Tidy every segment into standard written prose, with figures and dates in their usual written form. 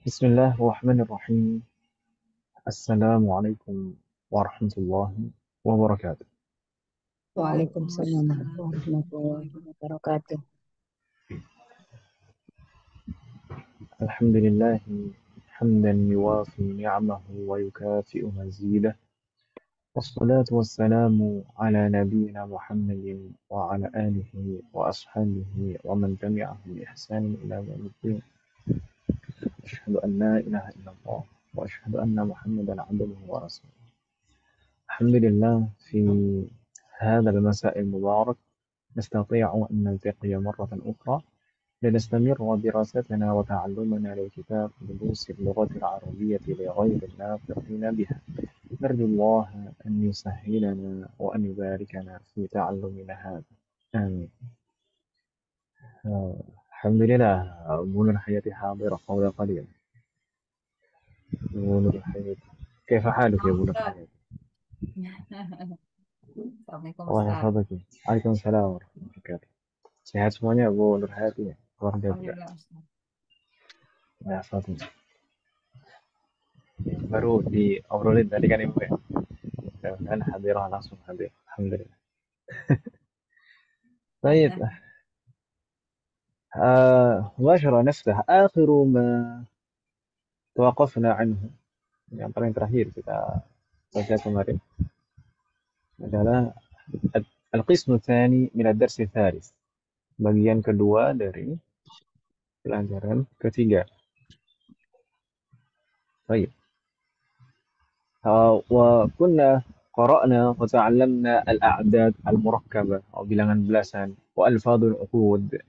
بسم الله الرحمن الرحيم. السلام عليكم ورحمة الله وبركاته. Waalaikumsalam warahmatullahi wabarakatuh. الحمد لله حمدا يوافي نعمه ويكافئ مزيده، والصلاة والسلام على نبينا محمد وعلى آله وأصحابه ومن تبعهم بإحسان إلى يوم الدين. أشهد أن لا إله إلا الله وأشهد أن محمدا عبده ورسوله. الحمد لله، في هذا المساء المبارك نستطيع أن نلتقي مرة أخرى لنستمر دراستنا وتعلمنا لكتاب دروس اللغة العربية لغير الناطقين بها. نرجو الله أن يسهلنا وأن يباركنا في تعلمنا هذا. آمين. الحمد لله. بنور الحياة حاضرة قبل قليل. بنور الحياة، كيف حالك يا بنور Ustaz. الحياة؟ Assalamualaikum الله Ustaz. يحفظك. عليكم السلام ورحمة الله وبركاته. Sehat semuanya Bu Nur Hayati ya? Keluarga juga. Alhamdulillah Ustaz. Allah يحفظك. Baru diobrolin tadi kan Ibu ya? Dan hadirah langsung hadir. Alhamdulillah. طيب. مباشرة نفتح آخر ما توقفنا عنه. Yang paling terakhir kita baca kemarin adalah القسم الثاني من الدرس الثالث. Bagian kedua dari pelajaran ketiga. طيب. وكنا قرأنا وتعلمنا الأعداد المركبة أو bilangan belasan وألفاظ العقود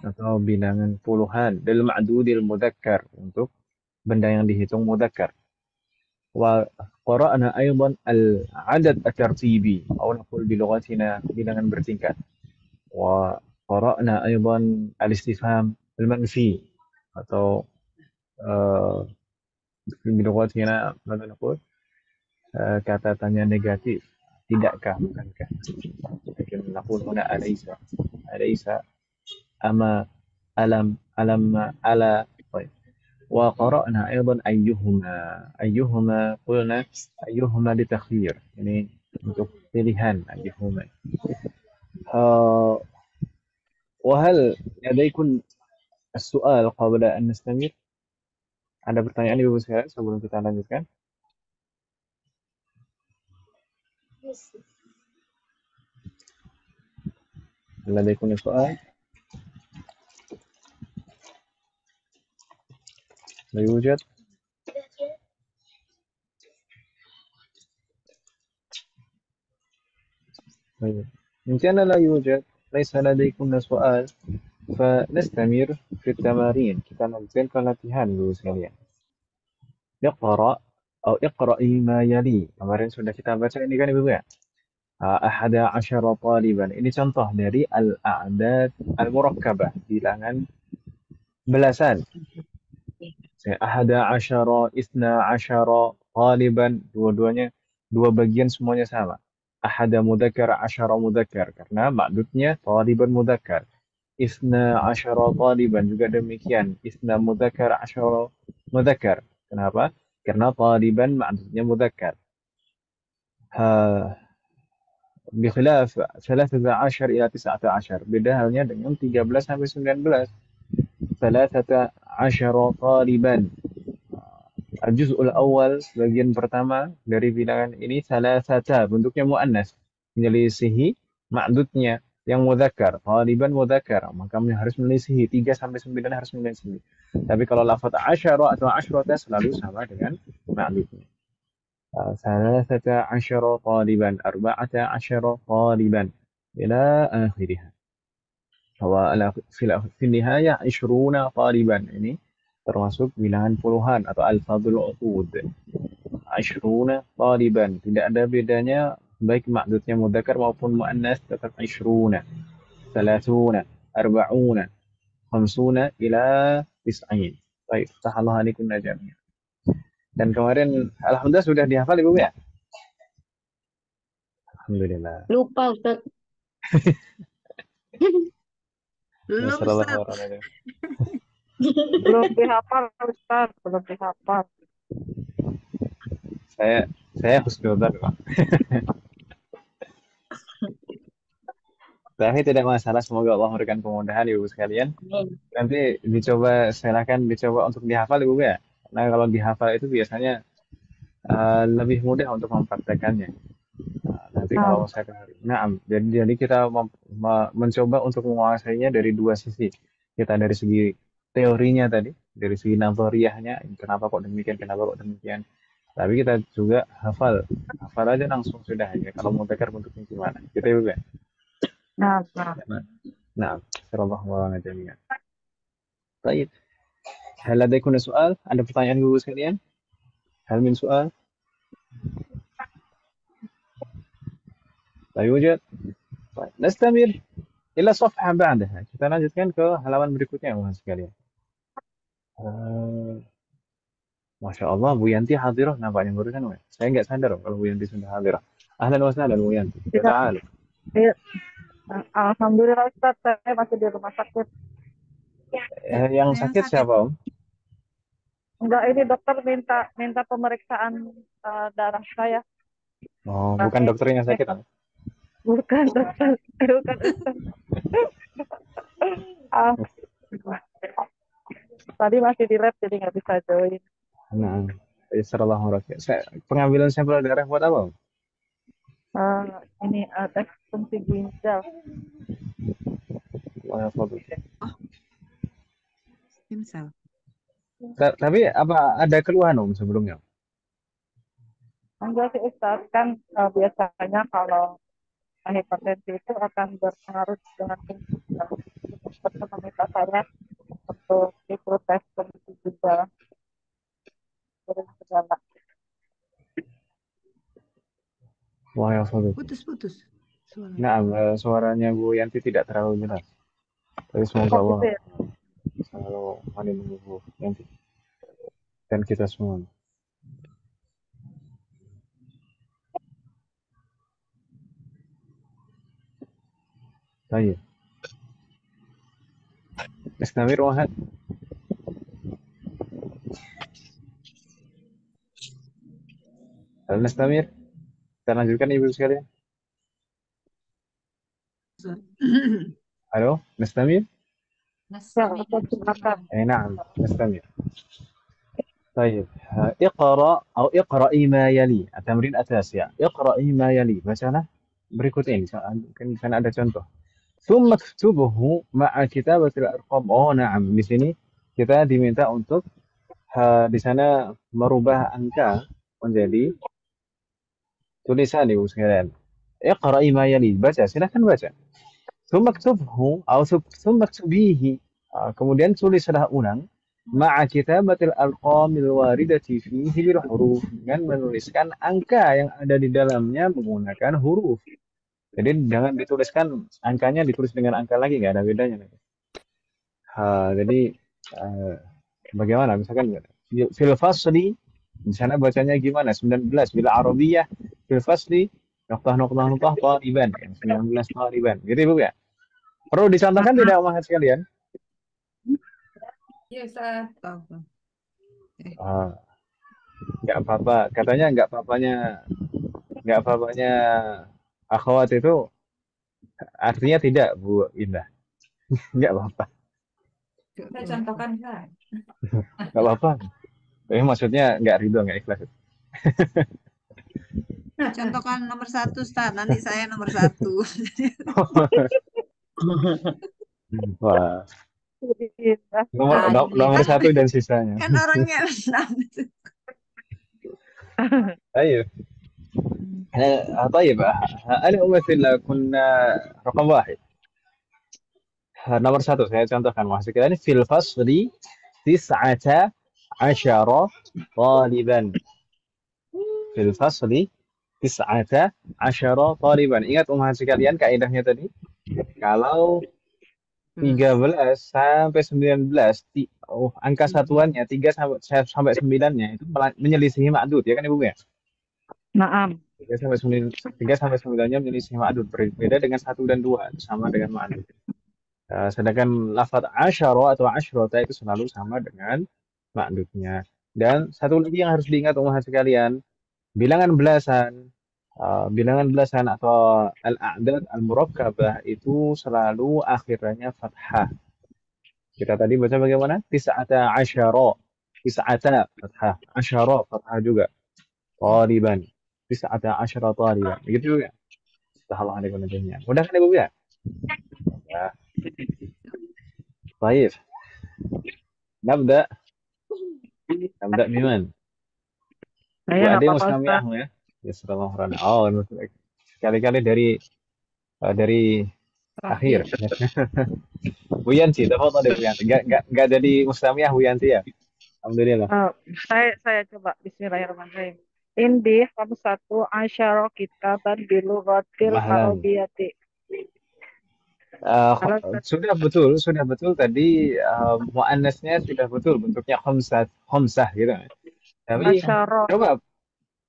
atau bilangan puluhan dan ma'dudil mudzakkar untuk benda yang dihitung mudzakkar. وقرأنا أيضا العدد الترتيبي أو نقول بلغتنا bilangan bertingkat. وقرأنا أيضا الاستفهام المنفي atau بلغتنا ماذا نقول kata tanya negatif, tidakkah, bukankah. Mungkin نقول هنا أليس، أليس، أما، ألم، ألم، ألا. طيب. وقرأنا أيضا أيهما، أيهما قلنا أيهما لتخيير، يعني untuk pilihan أيهما. وهل لديكم السؤال قبل أن نستمر؟ Ada pertanyaan Ibu sekalian sebelum kita lanjutkan? هل لديكم سؤال؟ لا يوجد؟ طيب. إن كان لا يوجد، ليس لديكم سؤال، فنستمر في التمارين. Kita lanjutkan latihan dulu sekalian. اقرأ أو اقرأي ما يلي. Kemarin sudah kita baca ini kan Ibu ya? 11 طالبا. Ini contoh dari al-a'dad al-murakkabah, bilangan belasan. 11, 12 طالبا, dua-duanya dua bagian semuanya sama. Ahada mudzakkar, 10 mudzakkar karena maksudnya taliban mudzakkar. 12 taliban juga demikian. Isna mudzakkar, 10 mudzakkar. Kenapa? Karena taliban maksudnya mudzakkar. Bikhilaf 13 ila 19. Beda halnya dengan 13 sampai 19. 13 taliban. Al-juz'ul awal, bagian pertama dari bilangan ini salasata, bentuknya muannas, menyelisihi ma'dudnya yang mudzakkar, taliban mudzakkar, maka harus menyelisihi 3 sampai 9 harus menyelisihi. Tapi kalau lafaz asyara atau asyrata selalu sama dengan ma'dudnya. Salasata asyara taliban, arba'ata asyara taliban ila akhirih. Fi nihayah 20 taliban, ini termasuk bilangan puluhan atau al-fadhul uqud. 20 taliban, tidak ada bedanya baik maksudnya mudzakkar maupun muannas, tetap 20, 30, 40, 50 ila 90. Baik, tahallahu alaikum jami'an. Dan kemarin alhamdulillah sudah dihafal Ibu ya? Alhamdulillah. Lupa Ustaz. Belum Nasallallahu Ustaz. alaihi. Belum dihafal, Ustaz. Belum dihafal. Saya saya husnudzon kok. Tapi tidak masalah, semoga Allah memberikan kemudahan ibu sekalian. Amin. Nanti dicoba, silakan dicoba untuk dihafal ibu ya. Nah kalau dihafal itu biasanya lebih mudah untuk mempraktekannya. Nah, nanti Nah, kalau saya nah, jadi kita mencoba untuk menguasainya dari dua sisi. Kita dari segi teorinya tadi, dari segi nazariyahnya, kenapa kok demikian, kenapa kok demikian. Tapi kita juga hafal, hafal aja langsung sudah ya. Kalau mau belajar bentuknya gimana, kita juga. nah. Nah, sallallahu alaihi wasallam. Baik, hal ada soal? Ada pertanyaan dulu sekalian? Hal min soal? لا يوجد. طيب نستمر إلى صفحة بعدها. Kita lanjutkan ke halaman berikutnya Mas sekalian. Eh, Masya Allah, Bu Yanti hadirah nampaknya barusan. Weh. Saya nggak sadar kalau Bu Yanti sudah hadirah. Ahlan wa sahlan Bu Yanti. Ya Tidak, ta'ala. tidak. Alhamdulillah Ustaz, saya masih di rumah sakit. Yang sakit siapa Om? Enggak, ini dokter minta minta pemeriksaan darah saya. Oh, bukan Ini dokternya sakit Om. bukan dokter, bukan Ustaz. Ah, tadi masih di lab jadi nggak bisa join. Nah, Sallallahu alaihi pengambilan sampel darah buat apa Om? Ah, ini tes fungsi ginjal. Wah, fadl. Oh, stem cell. Tapi apa ada keluhan Om sebelumnya? Enggak sih Ustaz, kan biasanya kalau hipertensi itu akan berpengaruh dengan fungsi ginjal. Dokter meminta saya untuk ikut tes fungsi ginjal dari segala. Wah, ya fadl. Putus-putus suaranya. Nah, suaranya Bu Yanti tidak terlalu jelas. Tapi semoga Kok Allah gitu ya? selalu melindungi Bu Yanti dan kita semua. طيب نستمر وهل نستمر kita lanjutkan ibu sekalian. Halo, نستمر. Ya, Ustaz, silakan. نعم نستمر. طيب اقرأ أو اقرأي ما يلي. التمرين التاسع. اقرأي ما يلي. Bacalah berikut ini. Mungkin di sana ada contoh. ثم اكتبه مع كتابة الأرقام. Oh, نعم. Di sini kita diminta untuk di sana merubah angka menjadi tulisan ibu sekalian. Iqra'i ma yali. Baca, silahkan baca. ثم اكتبه أو ثم اكتبيه. Kemudian tulislah ulang ma'a kitabatil arqamil waridati fihi bil huruf, dengan menuliskan angka yang ada di dalamnya menggunakan huruf. Jadi jangan dituliskan angkanya ditulis dengan angka lagi, nggak ada bedanya. Jadi bagaimana misalkan fil fasli di sana bacanya gimana? 19 bila Arabiyah fil fasli noktah taliban, 19 taliban. Gitu Ibu ya. Perlu dicontohkan tidak Mas sekalian? Iya, Ustaz. Tahu. Nggak apa-apa. Katanya nggak apa-apanya akhwat itu artinya tidak Bu Indah. Nggak apa-apa. Saya contohkan, Ustaz. Nggak apa-apa. Tapi maksudnya nggak ridho, nggak ikhlas. Contohkan nomor 1, Ustaz. Nanti saya nomor 1. Wah, Iya. nomor 1 dan sisanya. Kan orangnya 6. طيب طيب أنا أمثل كنا رقم 1. Nomor 1 saya contohkan Mas sekalian, fil fasli 19 طالبا. Fil fasli 19 طالبا. Ingat sekalian kaidahnya tadi. Kalau 13 sampai 19 angka satuannya 3 sampai 9-nya itu menyelisihi ma'dud ya kan Ibu ya? Naam. 3 sampai 9-nya menyelisih ma'dud, berbeda dengan 1 dan 2 sama dengan ma'dud. Sedangkan lafaz asyara atau asyrota itu selalu sama dengan makdudnya. Dan satu lagi yang harus diingat ummahat sekalian, bilangan belasan, bilangan belasan atau al-a'dad al-murakkabah itu selalu akhirannya fathah. Kita tadi baca bagaimana? Tis'ata asyara. Tis'ata fathah. Asyara fathah juga. Taliban. Tis'ata asyara taliban. Begitu juga. Astaghfirullah alaikum najahnya. Mudah kan Ibu ya? Ya. Baik. Nabda. Nabda biman. Bu Saya nggak Ade apa-apa Mustamiyah Ustaz. ya. Ya sallallahu alaihi. Oh, sekali-kali dari akhir. Terakhir. Bu Yanti, tafadhali Bu Yanti. Enggak jadi Mustamiyah Bu Yanti ya. Alhamdulillah. Eh, saya coba Bismillahirrahmanirrahim. Indi satu asyara kitaban bilughatil Mahlan. arabiyyati. Eh, Halo Ustaz. sudah betul tadi muannasnya sudah betul bentuknya khamsah gitu. Tapi Asyara. coba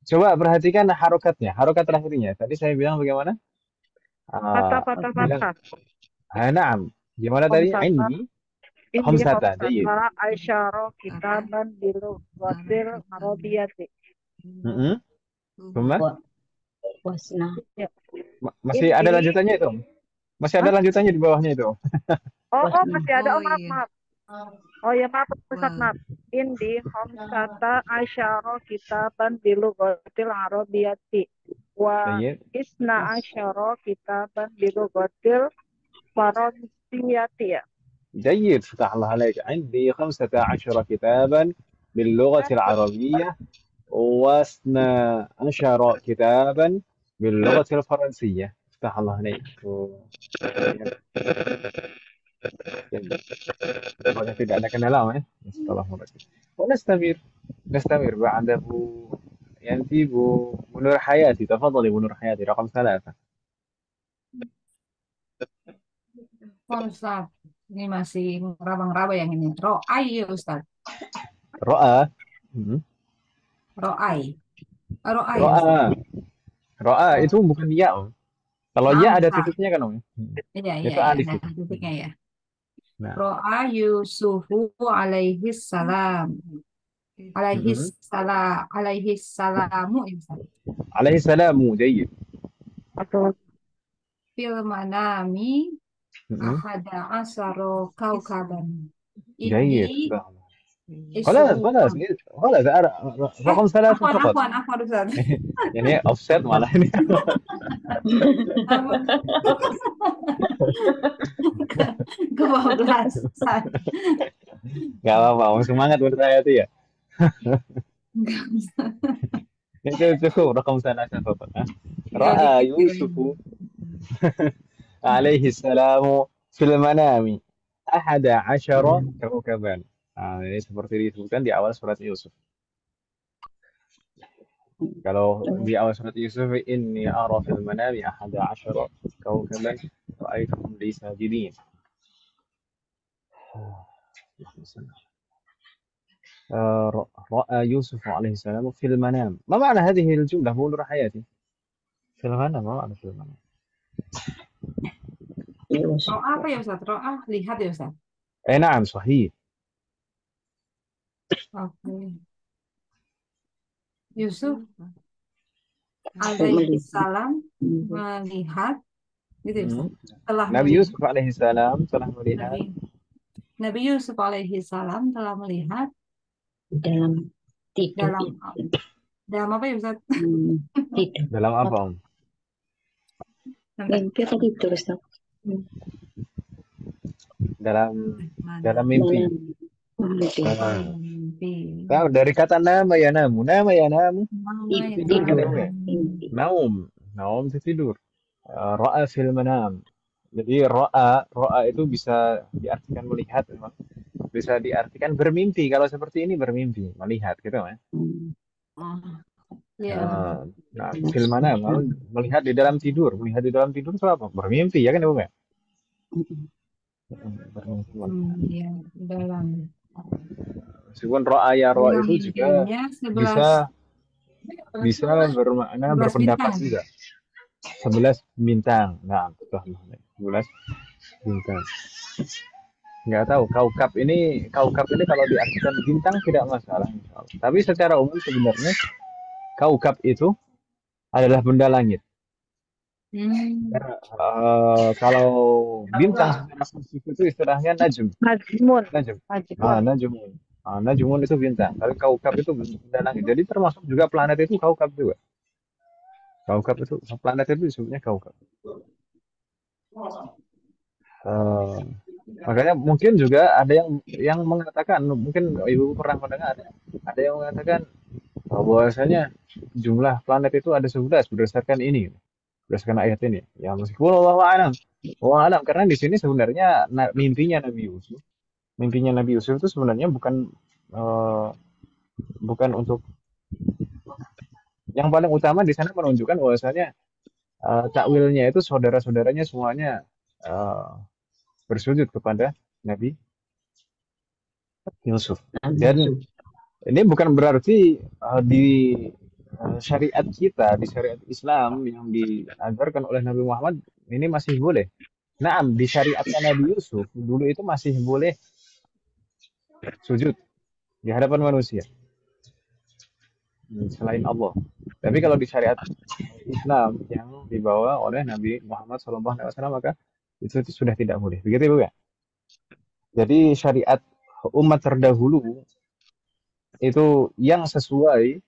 coba perhatikan harokatnya, harokat terakhirnya. Tadi saya bilang bagaimana? Fatah, Ah, fatah, bilang, fatah. na'am. Gimana tadi? Khamsata. Indi Indi khamsata, jayyid. khamsata asyara Kata kitaban bilughatil arabiyyati. Mm-mm. Thumma? Wa- Wasna. Ya. Masih ada Indi. lanjutannya itu? Masih ada Hah? lanjutannya di bawahnya itu? Oh, Wasna. masih ada. Oh Oh, maaf, iya. maaf. Oh ya, maaf Ustaz, Wah. maaf. Indi khamsata asyara kitaban bilughatil arabiyyati. Wa Jayyid. isna asyara kitaban bilughatil faransiyati ya. جيد فتح الله عليك عندي 15 كتابا باللغة العربية واثنى عشر كتابا باللغة الفرنسية فتح الله عليك جيد. Apakah tidak ada kendala ya setelah mereka ونستمر بعده ينتي بنور حياتي تفضلي بنور حياتي رقم 3 Oh, Ustaz. Ini masih ngeraba-ngeraba yang ini. Ro'ai ya Ustaz. رأى Ro'ai. Ro'ai ya Ustaz. رأى رأى itu bukan ya Om. Kalau ya Naam, ada Ustaz. titiknya kan Om. Iya, iya, Itu iya. alif Nah, itu. titiknya ya. Nah, Ro'a Yusufu alaihi salam. Alaihi mm-mm. salam. Alaihi salamu ya Ustaz. عليه السلام جيد Atau Fil manami mm-mm. ahada asaro kaukaban. جيد Ini خلاص isu. خلاص خلاص رقم 3 Afwan, فقط afwan, afwan Ustaz. يعني offset malah ini Afwan. Kebablasan. nggak apa-apa Om. Semangat menurut saya itu ya Enggak bisa. itu cukup رقم 3 فقط Tinggal رأى dikit يوسف kirain. عليه السلام في المنام 11 كوكبا ini seperti disebutkan di awal surat Yusuf. Kalau di awal surat Yusuf, inni ara fil manami 11 kawkaban ra'aituhum li sajidin. رأى يوسف عليه السلام في المنام. ما معنى هذه الجملة؟ هو نور حياتي. في المنام، ما معنى في المنام؟ Yusuf. Ro'a apa ya Ustaz? Ro'a lihat ya Ustaz. أي نعم صحيح. Oke. Yusuf alaihi salam melihat gitu ya Ustaz. Telah Nabi melihat. Yusuf alaihi salam telah melihat Nabi Yusuf alaihi salam telah melihat Dalam tidur. dalam apa ya Ustaz? Tidur. dalam apa Om? Mimpi atau tidur, Ustaz? Dalam mimpi. Mimpi. Mimpi. Tahu dari kata nama ya namu tidur kan Tidur. Ibu ya? Mimpi. Naum itu tidur. Ra'a fil manam. Jadi ro'a itu bisa diartikan melihat memang. Bisa diartikan bermimpi. Kalau seperti ini bermimpi, melihat gitu ya. Oh, ya. Nah, fil manam melihat di dalam tidur. Melihat di dalam tidur itu apa? Bermimpi ya kan Ibu ya? Bermimpi. Ya, dalam Meskipun ro'a ya ro'a dalam itu juga mimpinya 11 bisa bermakna 11 berpendapat bintang. juga. 11 bintang. Nah, 11 bintang. Nggak tahu. Kaukab ini kalau diartikan bintang tidak masalah, insya Allah. Tapi secara umum sebenarnya kaukab itu adalah benda langit. Hmm. Kalau bintang secara khusus itu istilahnya najm. Najmun. Najm. Najmun. Najmun. Najmun itu bintang. Tapi kaukab itu benda langit. Jadi termasuk juga planet itu kaukab juga. Kaukab itu planet itu disebutnya kaukab. Eh, Makanya mungkin juga ada yang mengatakan, mungkin ibu pernah mendengar, ada yang mengatakan bahwasanya jumlah planet itu ada 11 berdasarkan ayat ini. Ya meskipun Allah alam, karena di sini sebenarnya mimpinya Nabi Yusuf itu sebenarnya eh, bukan untuk yang paling utama di sana menunjukkan bahwasanya takwilnya itu saudara-saudaranya semuanya eh, bersujud kepada Nabi Yusuf. Dan ini bukan berarti di syariat kita, di syariat Islam yang diajarkan oleh Nabi Muhammad ini masih boleh. Nah, di syariatnya Nabi Yusuf dulu itu masih boleh sujud di hadapan manusia selain Allah. Tapi kalau di syariat Islam yang dibawa oleh Nabi Muhammad SAW maka itu sudah tidak boleh. Begitu Bu ya? Jadi syariat umat terdahulu itu yang sesuai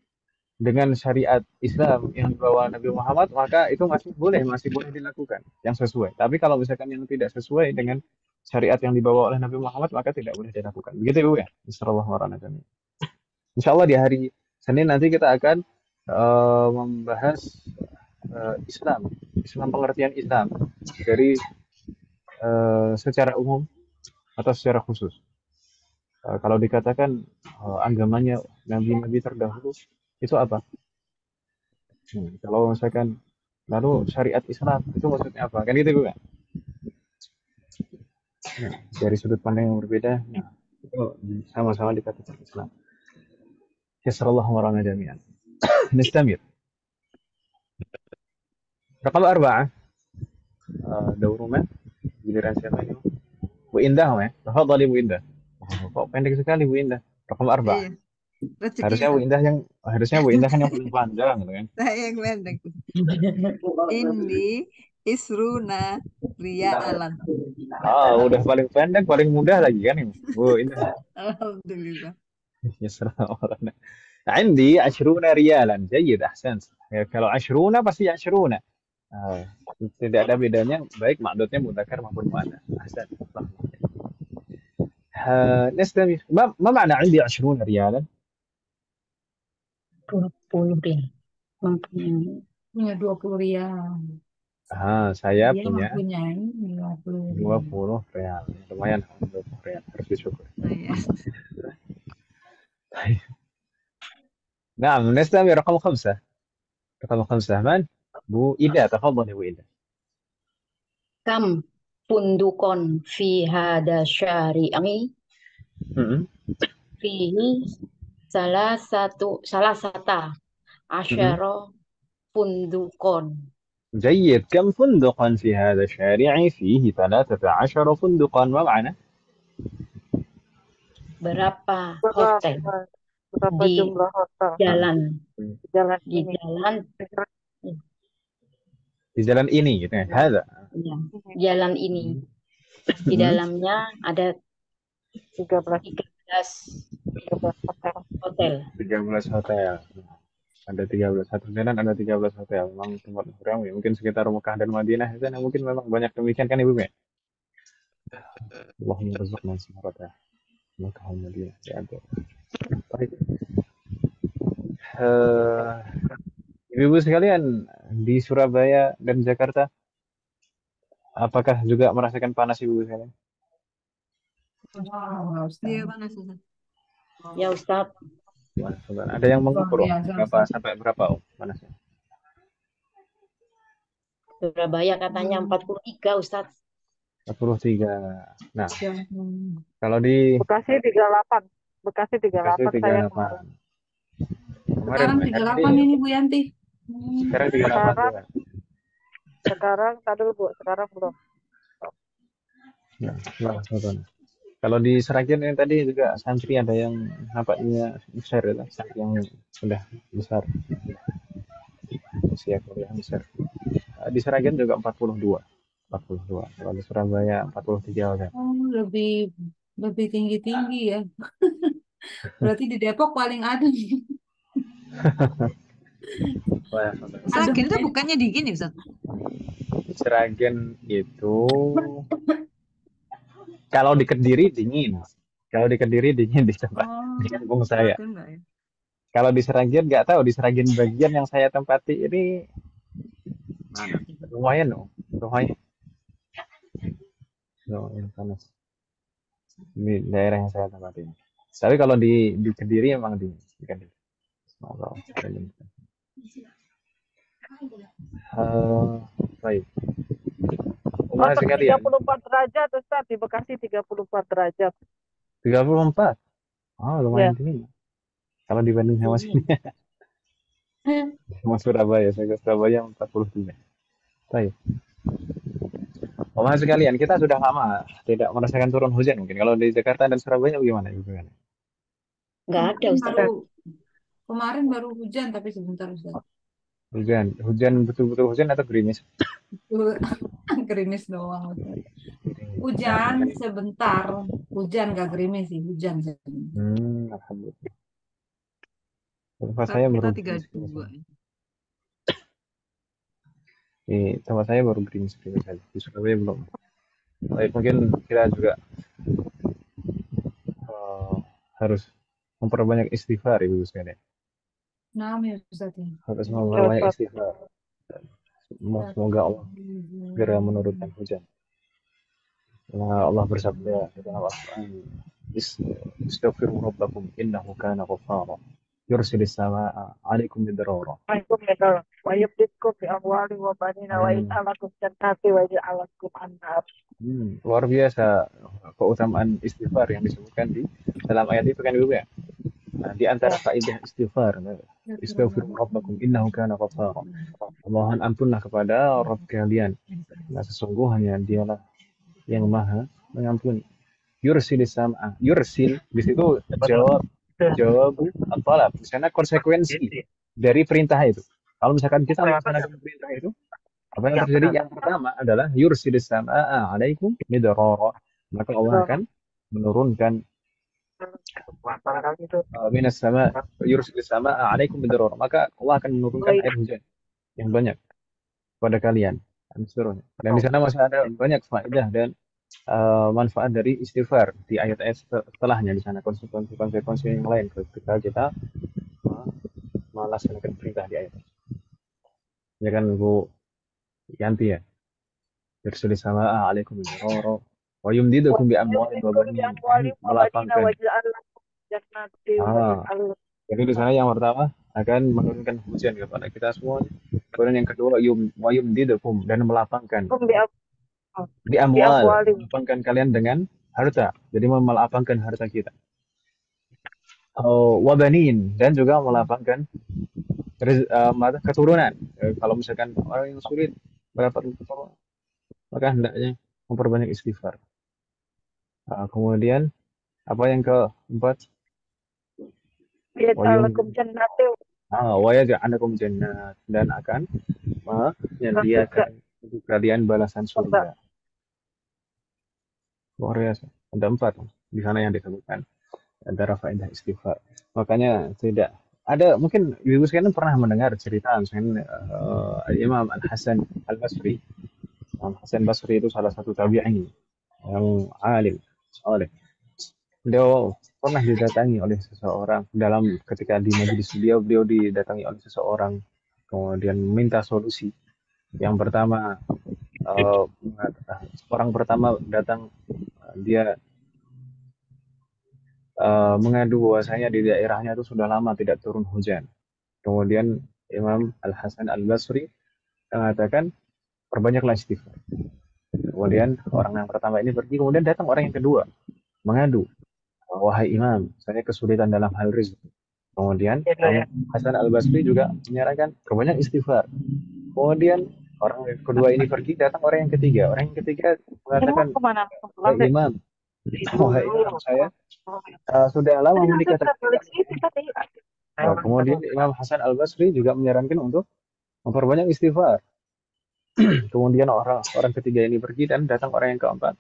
dengan syariat Islam yang dibawa Nabi Muhammad maka itu masih boleh dilakukan yang sesuai. Tapi kalau misalkan yang tidak sesuai dengan syariat yang dibawa oleh Nabi Muhammad maka tidak boleh dilakukan. Begitu Bu ya? Insya Allah di hari Senin nanti kita akan membahas Islam pengertian Islam dari secara umum atau secara khusus. Kalau dikatakan agamanya nabi-nabi terdahulu itu apa? Kalau misalkan lalu syariat Islam itu maksudnya apa? Kan gitu gue. Dari sudut pandang yang berbeda, itu sama-sama dikatakan Islam. Yasrallahu warana jami'an. Nistamir. Rakam arba'ah. Dauruman. Giliran siapa ini? Bu Indah, ya? Tafadhali Bu Indah. Kok pendek sekali Bu Indah? Rakam arba'ah. Iya. Rezeki Harusnya Bu Indah kan yang paling panjang gitu kan. saya yang pendek. Ini Isruna Riyalan. Udah paling pendek, paling mudah lagi kan ini. Bu Indah. Alhamdulillah. Yasrallahu. عندي 20 ريالا جيد أحسنت. Kalau 20 pasti 20. Tidak ada bedanya baik makdudnya mudzakkar maupun muannas. أحسنت. نستمر. ما معنى عندي 20 ريالا؟ 20 rial. Mempunyai. Punya 20 rial. Saya Dia punya mempunyai 20 rial. Lumayan 20 rial. Harus disyukur. نعم نستمر. رقم 5. رقم 5 من؟ Bu Ida, تفضل Bu Ida. Kam pundukon fi hada syari'i fihi salah sata asyara pundukon. جيد. كم فندقا في هذا الشارع؟ فيه 13 فندقا. ما معنى؟ Berapa hotel Berapa di jumlah hotel jalan di jalan ini? Di jalan ini gitu ya. Hada. Ya, jalan ini. Di dalamnya ada 13 hotel. 13 hotel. Ada 13 satu jalan, ada 13 hotel. Memang tempat ramai. Mungkin sekitar Mekah dan Madinah itu mungkin memang banyak demikian kan Ibu ya? Allahumma rizqna samarata Mekah dan Madinah. Ya, baik. Ibu-ibu sekalian di Surabaya dan Jakarta, apakah juga merasakan panas Ibu sekalian? Iya, panas Ustaz. Ya Ustaz, Ada yang mengukur berapa sampai berapa panasnya? Surabaya katanya 43 Ustaz. 43. Nah, kalau di Bekasi 38. Bekasi 38 saya 38. Sekarang 38 ini Bu Yanti. Sekarang 38 juga. Sekarang tadi Bu, sekarang belum. Nah, nah. Kalau di Seragen yang tadi juga santri ada yang nampaknya besar ya, santri yang sudah besar, usia kuliah besar. Di Seragen juga 42. 42. Kalau di Surabaya 43 kan. Oh, lebih lebih tinggi-tinggi ya. Berarti di Depok paling adem. Wah, Seragen itu Ademnya. bukannya dingin ya, Ustaz? Seragen itu kalau di Kediri dingin. Kalau di Kediri dingin di tempat di Oh, kampung saya. Seragen enggak ya? Kalau di Seragen nggak tahu, di Seragen bagian yang saya tempati ini mana? Lumayan loh, lumayan, lumayan panas. Di daerah yang saya tempati. Tapi kalau di Kediri emang di Kediri. Semoga baik. Umat Masak sekalian, 34 derajat, Ustaz. Di Bekasi 34 derajat. 34. Oh, Ya. lumayan tinggi. Kalau dibanding sama sini, sama Surabaya, saya ke Surabaya 43. Baik. Umat sekalian, kita sudah lama tidak merasakan turun hujan mungkin. Kalau di Jakarta dan Surabaya bagaimana? Nggak ada, Kemarin Ustaz. baru kemarin baru hujan tapi sebentar Ustaz. Hujan, hujan betul-betul hujan atau gerimis? Gerimis doang Ustaz. Hujan sebentar, hujan gak gerimis sih, hujan sebentar. Alhamdulillah. Tempat saya Kita baru 32. di tempat saya baru gerimis saja. Di Surabaya belum. Baik, mungkin kita juga eh, harus memperbanyak istighfar, Ibu sekalian. Nah, ya Ustaz ya. Harus memperbanyak istighfar. Semoga Allah segera menurunkan hujan. Karena Allah bersabda dalam Al-Quran, "Istaghfiru rabbakum innahu kana ghaffara. Yursilis samaa'a 'alaikum midrara." Wa yubditkum bi amwali wa banina wa yaj'alakum jannati wa yaj'alakum anhar. Luar biasa keutamaan istighfar yang disebutkan di dalam ayat itu kan Ibu ya. Nah, di antara faedah istighfar, istaghfiru rabbakum innahu kana ghaffara. Mohon ampunlah kepada Rabb kalian. Nah, sesungguhnya dialah yang maha mengampuni. Yursilis sam'a. Yursil di situ jawab apalah. Di sana konsekuensi dari perintah itu. Kalau misalkan kita melaksanakan perintah itu, apa yang terjadi? Yang pertama adalah yursilis sam'a 'alaikum midrara. Maka Allah akan menurunkan minas sama yursilis sam'a 'alaikum midrara. Maka Allah akan menurunkan air hujan yang banyak pada kalian dan seterusnya. Dan di sana masih ada banyak faedah dan manfaat dari istighfar di ayat-ayat setelahnya. Di sana konsekuensi yang lain ketika kita melaksanakan perintah di ayat. Ya kan Bu Yanti ya. Yursilis samaa'a 'alaikum midrara wa yumdidukum bi amwalin wa banin. Melapangkan. Jadi di sana yang pertama akan menurunkan hujan kepada kita semua. Kemudian yang kedua wa yumdidukum dan melapangkan di amwal, melapangkan kalian dengan harta. Jadi melapangkan harta kita. Wabanin dan juga melapangkan keturunan. Kalau misalkan orang yang sulit mendapatkan keturunan, maka hendaknya memperbanyak istighfar. Kemudian apa yang keempat? Waja'alakum jannat dan akan menyediakan untuk kalian balasan surga. Luar biasa. Ada 4 di sana yang disebutkan antara faedah istighfar. Makanya tidak ada, mungkin ibu sekalian pernah mendengar cerita misalnya Imam Al-Hasan Al-Basri. Imam Hasan Basri itu salah satu tabi'in yang alim soleh. Beliau pernah didatangi oleh seseorang ketika di majelis beliau didatangi oleh seseorang, kemudian meminta solusi. Yang pertama orang pertama datang, dia mengadu bahwasanya di daerahnya itu sudah lama tidak turun hujan. Kemudian Imam Al-Hasan Al-Basri mengatakan perbanyaklah istighfar. Kemudian orang yang pertama ini pergi, kemudian datang orang yang kedua mengadu, wahai Imam, saya kesulitan dalam hal rezeki. Kemudian Hasan Al-Basri juga menyarankan perbanyak istighfar. Kemudian Orang kedua ini pergi, datang orang yang ketiga. Orang yang ketiga Ini mau mengatakan, kemana? Mau pulang wahai deh. imam, wahai imam saya sudah lama Tadi menikah kita balik sini tadi. kemudian Imam Hasan Al-Basri juga menyarankan untuk memperbanyak istighfar. Kemudian orang orang ketiga ini pergi dan datang orang yang keempat.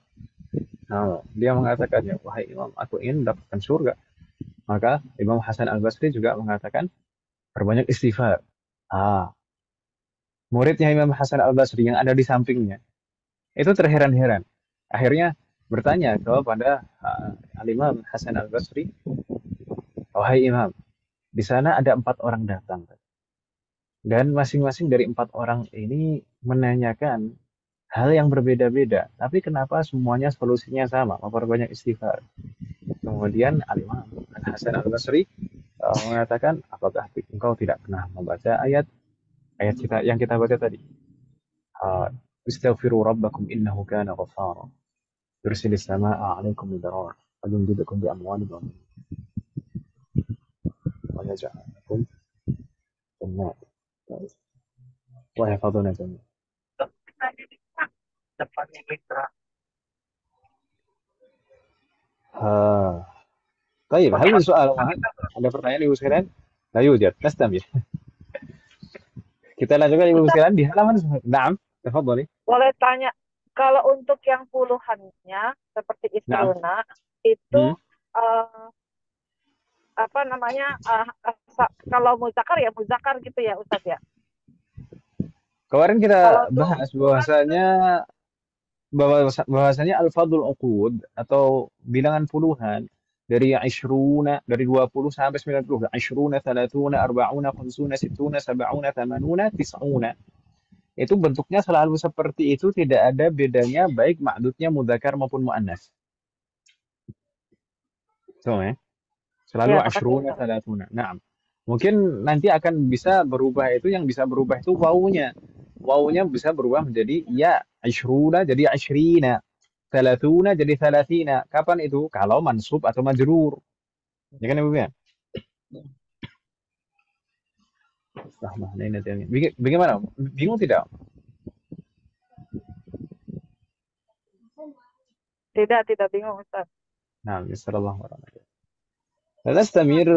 Nah, dia mengatakan, ya wahai imam, aku ingin mendapatkan surga. Maka Imam Hasan Al-Basri juga mengatakan, perbanyak istighfar. Ah, muridnya Imam Hasan Al-Basri yang ada di sampingnya, itu terheran-heran. Akhirnya bertanya kepada Al-Imam Hasan Al-Basri, wahai imam, di sana ada 4 orang datang. Dan masing-masing dari 4 orang ini menanyakan hal yang berbeda-beda. Tapi kenapa semuanya solusinya sama? Memperbanyak istighfar. Kemudian Al-Imam Hasan Al-Basri mengatakan, apakah engkau tidak pernah membaca ayat yang kita baca tadi? Istaghfiru rabbakum innahu kana ghaffara. Yursilis samaa'a 'alaikum midrara. Wa yumdidukum bi amwalin wa yaj'al lakum jannat wa yahfazuna jannat. طيب هل من سؤال واحد؟ Ada pertanyaan Ibu sekalian? La yujad. Nastamir. Kita lanjutkan Ibu sekalian di halaman. Naam, tafadhali. Boleh tanya, kalau untuk yang puluhannya seperti Naam. Isruna itu apa namanya? Kalau muzakar ya muzakar gitu ya Ustaz ya. Kemarin kita Kalau bahas bahwasanya al-fadhul uqud atau bilangan puluhan dari 20 dari 20 sampai 90, 20, 30, 40, 50, 60, 70, 80, 90. Itu bentuknya selalu seperti itu, tidak ada bedanya baik ma'dudnya mudzakar maupun muannas. So, selalu ya, 20, 30. Nah, mungkin nanti akan bisa berubah itu, yang bisa berubah itu wawunya. Wawunya bisa berubah menjadi ya 20 jadi 20. 30 jadi 30. Kapan itu? Kalau mansub atau majrur. Ya kan Ibu ya? Bagaimana? Bingung tidak? Tidak bingung Ustaz. Nah, Bismillah. نستمر.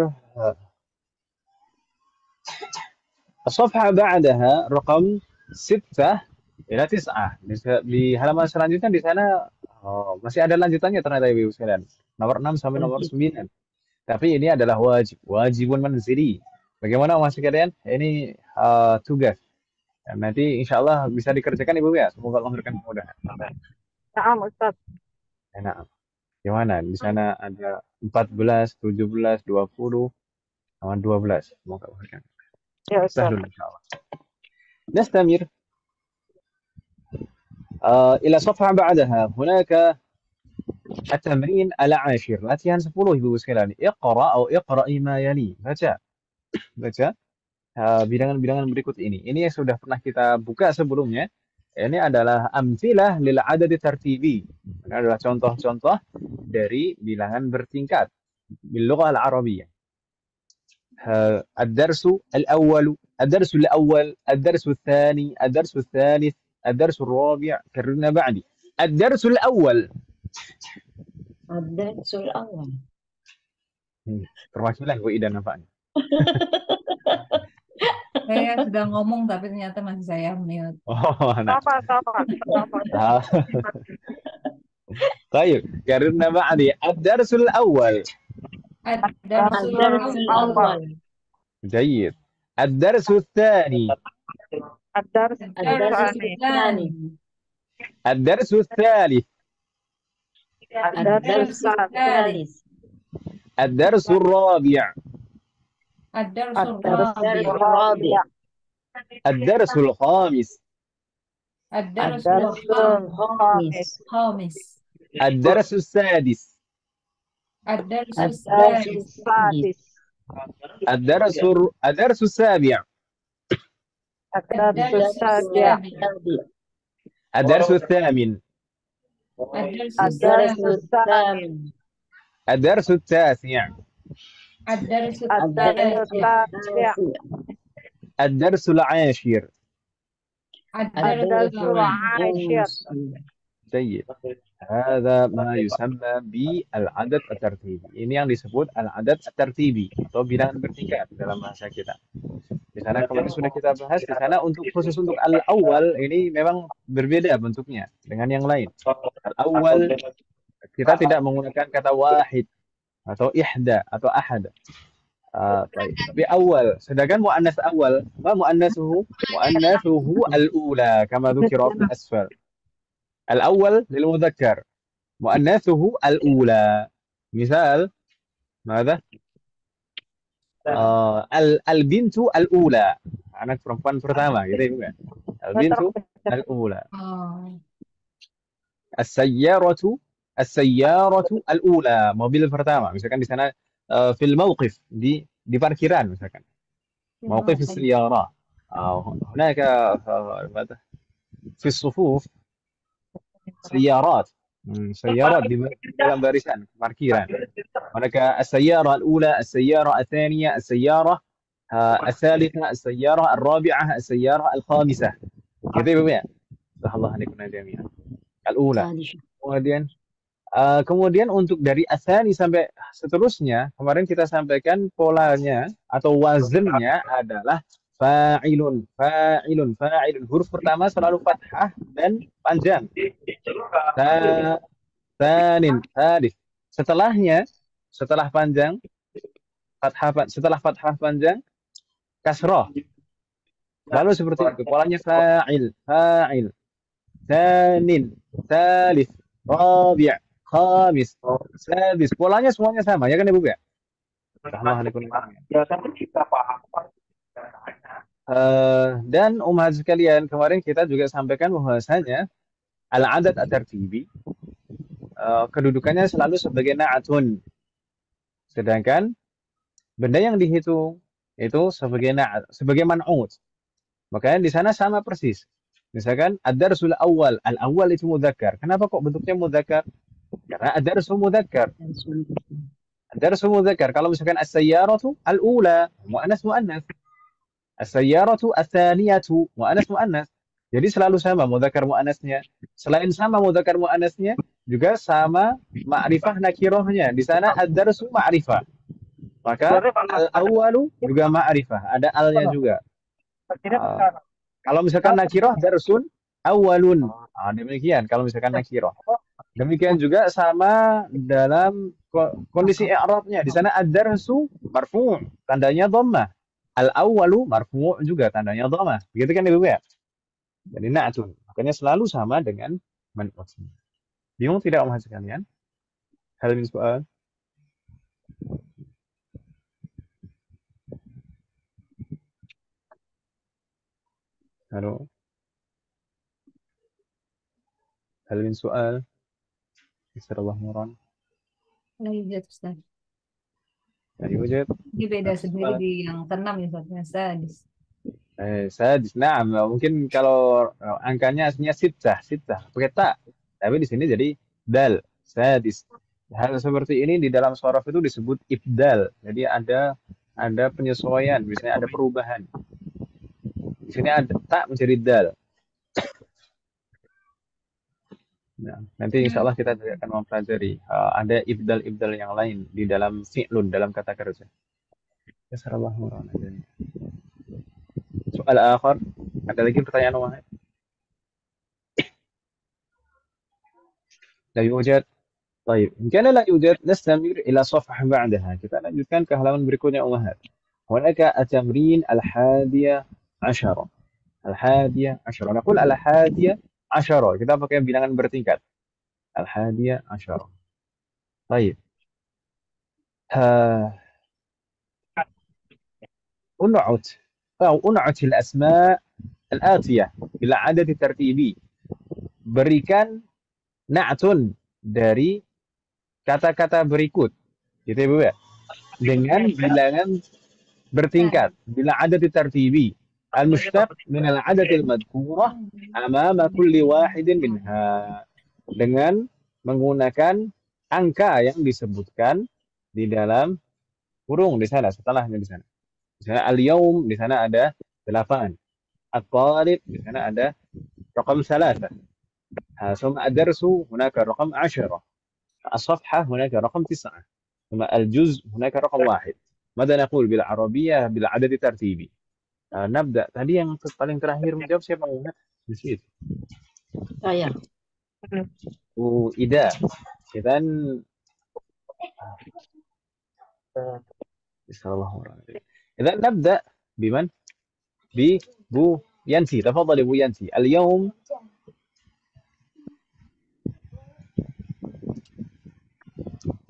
الصفحة بعدها رقم 6 إلى 9. Di halaman selanjutnya di sana masih ada lanjutannya ternyata Ibu sekalian. Nomor 6 sampai nomor 9. Tapi ini adalah wajibun manzili. Bagaimana Mas sekalian? Ini tugas. Dan nanti insya Allah bisa dikerjakan Ibu ya. Semoga Allah memberikan kemudahan. Nah, Ustaz. Nah, gimana? Di sana ada 14, 17, 20, sama 12. Semoga Allah memberikan. Ya Ustaz. سهل إن شاء الله. نستمر إلى صفحة بعدها. هناك التمرين العاشر. latihan 10 Ibu sekalian. اقرأ أو اقرأي ما يلي. Baca bilangan-bilangan berikut ini. Ini yang sudah pernah kita buka sebelumnya. Ini adalah amfilah lil adad tartibi. Ini adalah contoh-contoh dari bilangan bertingkat bil lughah al-arabiyyah. الدرس الأول، الدرس الأول، الدرس الثاني، الدرس الثالث، الدرس الرابع. كررنا بعدي. الدرس الأول. الدرس الأول. Terwakilah Bu Ida nampaknya. Saya sudah ngomong tapi ternyata masih saya mute. Oh, nah. Sama. طيب كررنا بعدي. الدرس الأول. الدرس الأول. جيد. الدرس الثاني. الدرس الثاني. الدرس الثالث. الدرس الثالث. الدرس الرابع. الدرس الرابع. الدرس الخامس. الدرس الخامس. الدرس السادس. الدرس السادس. الدرس السابع. الدرس السابع. الدرس الثامن. الدرس الثامن. الدرس التاسع. الدرس التاسع. الدرس العاشر. الدرس العاشر. Jayyid. Hadza ma yusamma bi al-adad at-tartibi. Ini yang disebut al-adad at-tartibi atau bilangan bertingkat dalam bahasa kita. Di sana kemarin sudah kita bahas, di sana khusus untuk al-awwal ini memang berbeda bentuknya dengan yang lain. Al-awwal kita tidak menggunakan kata wahid atau ihda atau ahad. Tapi awal. Sedangkan muannas awal, ma muannasuhu? Muannasuhu al-ula kama dzukira fi asfal. Al-awwal lil mudzakkar. Muannasuhu al-ula. Misal, ماذا؟ Al-bintu al-ula. Anak perempuan pertama, gitu ya bukan? Al-bintu al-ula. As-sayyaratu al-ula, mobil pertama. Misalkan di sana fil mawqif, di parkiran misalkan. Mawqif as-sayyara. هناك في الصفوف سيارات سيارات di dalam barisan parkiran. Manakah as-sayyara al-ula, as-sayyara al-thaniya, as-sayyara al-thalitha, as-sayyara al-rabi'ah, as-sayyara al-khamisah. Gitu ya. Allah alaikum jami'an. Al-ula. Kemudian untuk dari asani sampai seterusnya, kemarin kita sampaikan polanya atau wazannya adalah fa'ilun, fa'ilun, fa'ilun. Huruf pertama selalu fathah dan panjang. Tsanin, tsadis. Setelahnya, setelah panjang, setelah fathah panjang, kasrah. Lalu seperti itu, polanya fa'il, fa'il. Tsanin, tsalits, rabi', khamis, sadis. Polanya semuanya sama, ya kan Ibu ya? Dan umat sekalian, kemarin kita juga sampaikan bahwasanya al-adad at-tartibi kedudukannya selalu sebagai na'atun. Sedangkan benda yang dihitung itu sebagai na'at, sebagai man'ut. Makanya di sana sama persis. Misalkan ad-darsul awal, al-awwal itu mudzakkar. Kenapa kok bentuknya mudzakkar? Karena ad-darsu mudzakkar. Ad-darsu mudzakkar. Kalau misalkan as-sayyaratu al-ula, muannas muannas. As-sayyaratu ats-tsaniyatu, muannas muannas. Jadi selalu sama mudzakkar muannasnya. Selain sama mudzakkar muannasnya, juga sama ma'rifah nakirahnya. Di sana ad-darsu ma'rifah. Maka al-awwalu juga ma'rifah, ada al-nya juga. Kalau misalkan nakirah darsun awalun. Demikian kalau misalkan nakirah. Demikian juga sama dalam kondisi i'rabnya. Di sana ad-darsu marfu', tandanya dhammah. Al-awwalu marfu' juga tandanya dhammah. Begitu kan Ibu ya? Jadi na'tun. Makanya selalu sama dengan man'ut. Bingung tidak Om sekalian? Hal min soal? Halo. Hal min soal? Bismillah nuran. La yujad, Ustaz. La yujad. Ini beda sendiri di yang ke-6 ya, Ustaz. Sadis. Sadis. Nah, mungkin kalau angkanya aslinya sittah, pakai ta. Tapi di sini jadi dal, sadis. Hal seperti ini di dalam shorof itu disebut ibdal. Jadi ada penyesuaian, misalnya ada perubahan. Di sini ada ta menjadi dal. Nah, nanti insya Allah kita juga akan mempelajari ada ibdal yang lain di dalam fi'lun, dalam kata kerja. Soal akhir, ada lagi pertanyaan wahid? La yujad. Baik, jika la yujad, nastamir ila safhah ba'daha. Kita lanjutkan ke halaman berikutnya umahat. Hunaka at-tamrin al-hadiyah asyara. Al-hadiyah asyara. Naqul al-hadiyah asyara. Kita pakai bilangan bertingkat. Al-hadiyah asyara. Baik. Un'ut al-asma' al-atiyah bila adad tartibi. Berikan na'tun dari kata-kata berikut. Gitu ya Bu ya. Dengan bilangan bertingkat. Bila adad tartibi. Al-mushtaq min al-adad al-madhkurah amama kulli wahidin minha. Dengan menggunakan angka yang disebutkan di dalam kurung di sana, setelahnya di sana. Misalnya al-yaum di sana ada 8. At-talib di sana ada raqam 3. ثم الدرس هناك رقم 10. الصفحة هناك رقم 9. ثم الجزء هناك رقم 1. ماذا نقول بالعربية بالعدد الترتيبي؟ نبدأ. Tadi yang paling terakhir menjawab siapa? Di situ. Saya. وإذا إذا إذا نبدأ بمن؟ ببو ينسي. تفضل بو ينسي. اليوم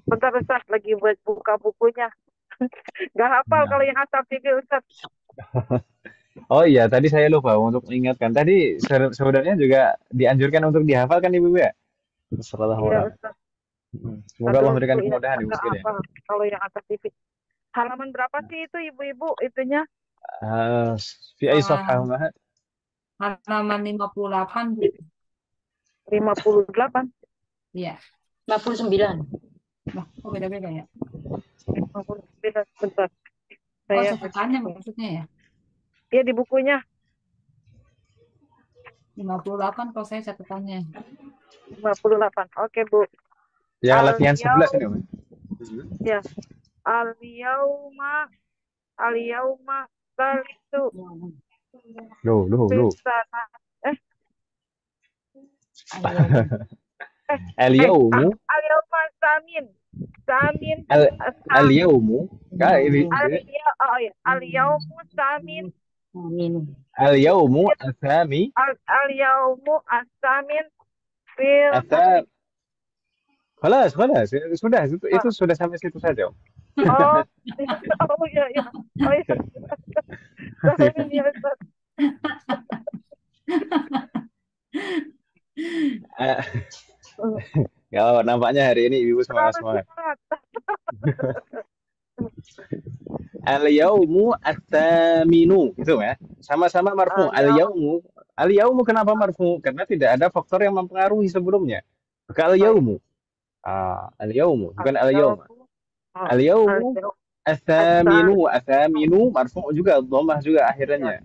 Bentar Ustaz, lagi buat buka bukunya. Gak hafal kalau yang asal fikih Ustaz. Oh iya, tadi saya lupa untuk mengingatkan. Tadi sebenarnya juga dianjurkan untuk dihafalkan Ibu ya. Sallallahu Iya alaihi. Ustaz. Semoga Allah memberikan Aduh, kemudahan Ibu gak sekalian. hafal kalau yang asal fikih. Halaman berapa sih itu ibu-ibu itunya? في أي صفحة أمهات؟ Halaman 58, Bu. 58. Iya. 59. Nah, kok beda-beda ya? 59 bentar. Oh, Saya catatannya maksudnya ya? Iya di bukunya 58 kalau saya catatannya. 58. Oke, Bu. Yang latihan 11 ini, Al-yaum Om. ya. Al-yauma salisu Loh. fisana. اليوم Al-yauma samin. Samin. اليوم Al-yaumu samin. Amin. اليوم الثامن Al-yaumu asamin خلاص sudah itu sudah sampai situ saja Om. Oh, oh iya. Oh iya. Sorry, ya, Ustaz. Ya, nampaknya hari ini Ibu semangat. Al-yaumu at-taminu gitu ya. Sama-sama marfu. Al-yaumu kenapa marfu? Karena tidak ada faktor yang mempengaruhi sebelumnya. Maka al-yaumu. Al-yaumu bukan al-yauma. Al-yaumu at-taminu marfu juga, dhammah juga akhirnya.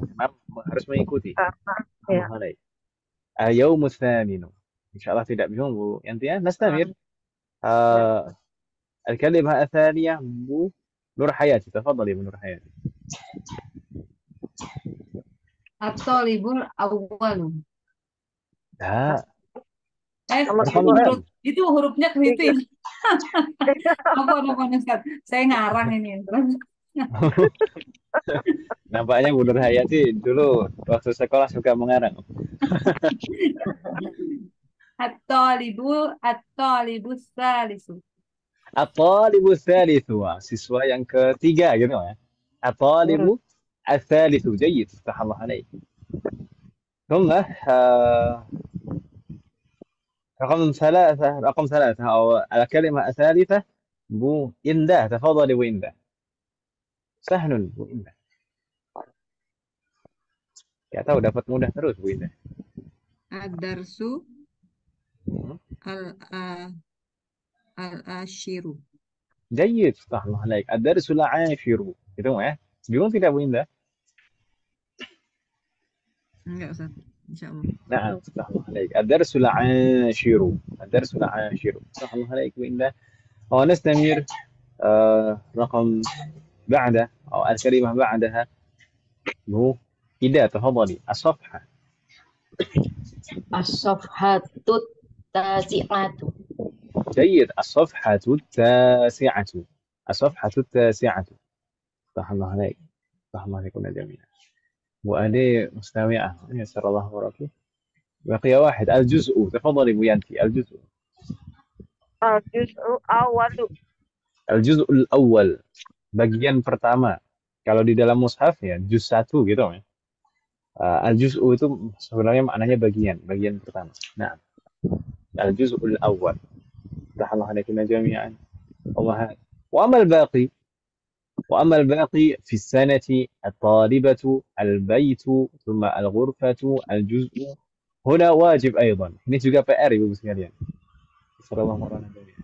Harus mengikuti. Al-yaumu at-taminu. Insyaallah tidak bingung Bu Yanti ya. Nastamir. الكلمة الثانية نور حياتي. تفضلي نور حياتي. At-talibul awwalu. Itu hurufnya keriting. Apa Ustaz? Saya ngarang ini. Nampaknya Bu Nur Hayati dulu waktu sekolah suka mengarang. At-talibus salisu. At-talibu tsalitsu, siswa yang ketiga gitu ya. At-talibu ats-tsalitsu. Jayyid. Tahallah alaik. ثم رقم ثلاثة أو الكلمة الثالثة بو إنده. تفضلي بو إنده. سهل بو إنده. Ya tahu dapat mudah terus Bu Indah. Ad-darsu al-ashiru. Jayyid. Tahallah alaik. Ad-darsul 'ashiru. Itu ya. Bingung tidak Bu Indah? Enggak Ustaz. Insyaallah. نعم. صح الله عليك. الدرس العاشر. صح الله عليك وإن ونستمر. رقم بعده أو الكلمة بعدها هو إذا. تفضلي. الصفحة. الصفحة التاسعة. جيد. الصفحة التاسعة. صح الله عليك. صح الله عليكم جميعا. وأنا مستمعة. يسر الله وراكي. بقي واحد. الجزء. تفضلي بو ينتي. الجزء الأول. Bagian pertama. Kalau di dalam mushaf ya juz 1 gitu ya. Al-juz'u itu sebenarnya maknanya bagian pertama. Nah, al-juz'ul awwal. Tahallahu alaikum jami'an. وأما الباقي في السنة الطالبة البيت ثم الغرفة الجزء هنا واجب أيضا. Ini juga PR Ibu sekalian. Sallallahu alaihi wasallam.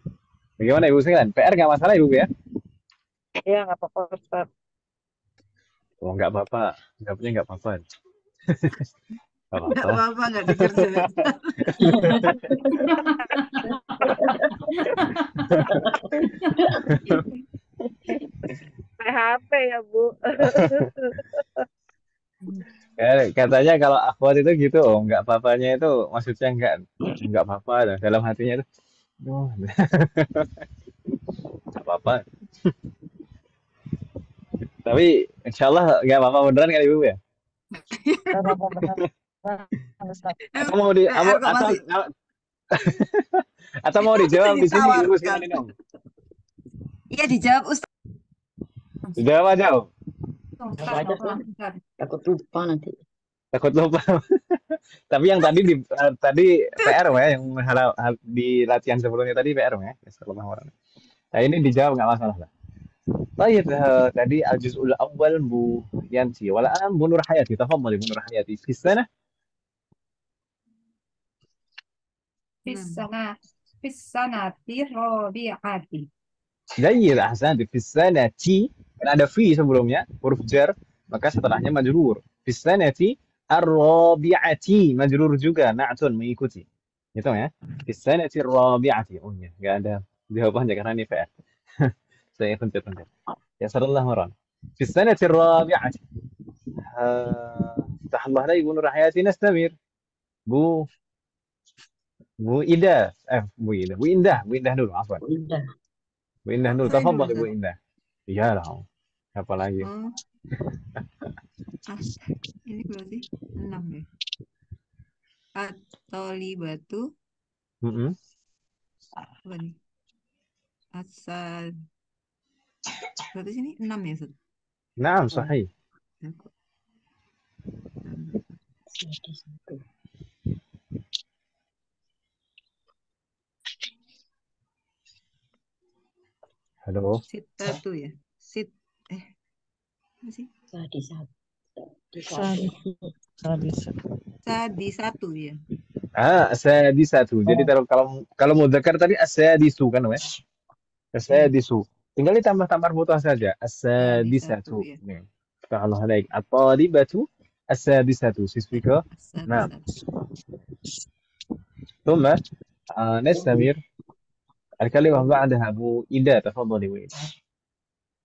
Bagaimana Ibu sekalian? PR nggak masalah Ibu ya? Iya nggak apa-apa Ustaz. Oh nggak apa-apa. Jawabnya nggak apa-apa. Gak Nggak apa-apa. apa-apa, nggak denger juga. PHP ya, Bu. Katanya kalau akhwat itu gitu, oh, nggak apa-apanya itu maksudnya nggak apa-apa dah. Dalam hatinya itu, oh, nggak apa-apa. Tapi insya Allah nggak apa-apa beneran kali Ibu ya. Gak apa-apa benar. Ustaz. Atau mau di, PR kok masih atau mau dijawab di sini Ibu ditawarkan. sekalian dong. Iya, dijawab Ustaz. Dijawab aja, Om. Apa aja tuh? Takut lupa nanti. Takut lupa. Tapi yang tadi PR ya, yang di latihan sebelumnya tadi PR ya. Nah ini dijawab nggak masalah lah. طيب tadi al-juz'ul awal Bu Yanti. والآن Bu Nur Hayati. تفضلي Bu Nur Hayati. في السنة في السنة في السنة الرابعة. جيد أحسنت. في السنة kan ada fi sebelumnya huruf jar maka setelahnya majrur. في السنة الرابعة majrur juga na'tun mengikuti. Gitu ya. في السنة الرابعة. Oh ya, nggak ada jawabannya karena ini PR. Saya pencet. يسر الله مران. في السنة الرابعة. افتح الله عليك Bu Nur Hayati نستمر. Bu Ida. Bu Indah dulu, afwan. Udah. Bu Indah dulu. Saya dulu, Tafadhali Bu Ustaz. Indah. Iyalah. Apa lagi? Oh. Ini berarti 6 ya. At-tolibatu Mm-mm. apa nih? Asal berarti sini 6 ya, Ustaz? Naam, sahih. Jadi satu. Halo. Sitatu ya. Apa sih? Jadi satu. Sadi satu ya. Sadisatu. Jadi kalau mau zakar tadi asadisu kan, Mas? Asadisu. Tinggal ditambah marbutah saja. Asadisatu. ya. Nih. Allah alaik. At-talibatu asadisatu. Siswi ke? Naam. ثم نستمر. الكلمة بعدها أبو إيدا. تفضلي Bu Ida.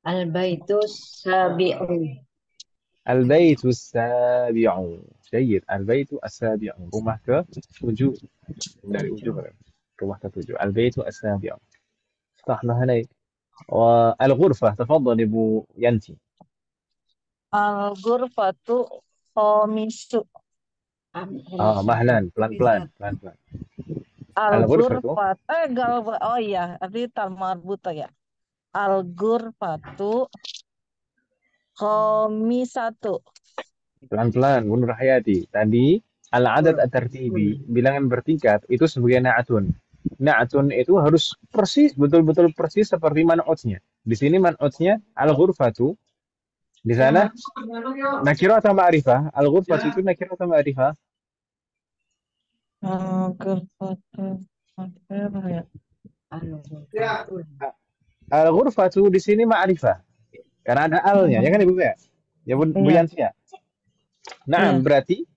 Al-baitu sabi'u. البيت السابع. جيد. البيت السابع. rumah ke-7 dari ujung rumah ke-7. البيت السابع. افتح لها عليك. والغرفة. تفضل أبو ينتي. Al-ghurfatu khamisu. مهلا pelan-pelan. Al-ghurfatu. Oh iya, arti marbuta ya. Al-ghurfatu khamisatu. Pelan-pelan Bu Nur Hayati. Tadi al-adad at-tartibi, bilangan bertingkat itu sebagai na'atun. Na'atun itu harus persis, betul-betul persis seperti man'utnya. Di sini man'utnya al-ghurfatu. Di sana nakirah atau ma'rifah? Al-ghurfatu itu nakirah atau ma'rifah? Al-ghurfatu Al-ghurfatu di sini ma'rifah. Karena ada al-nya, ya kan Ibu ya? Ya Bu Yanti ya? Nah, berarti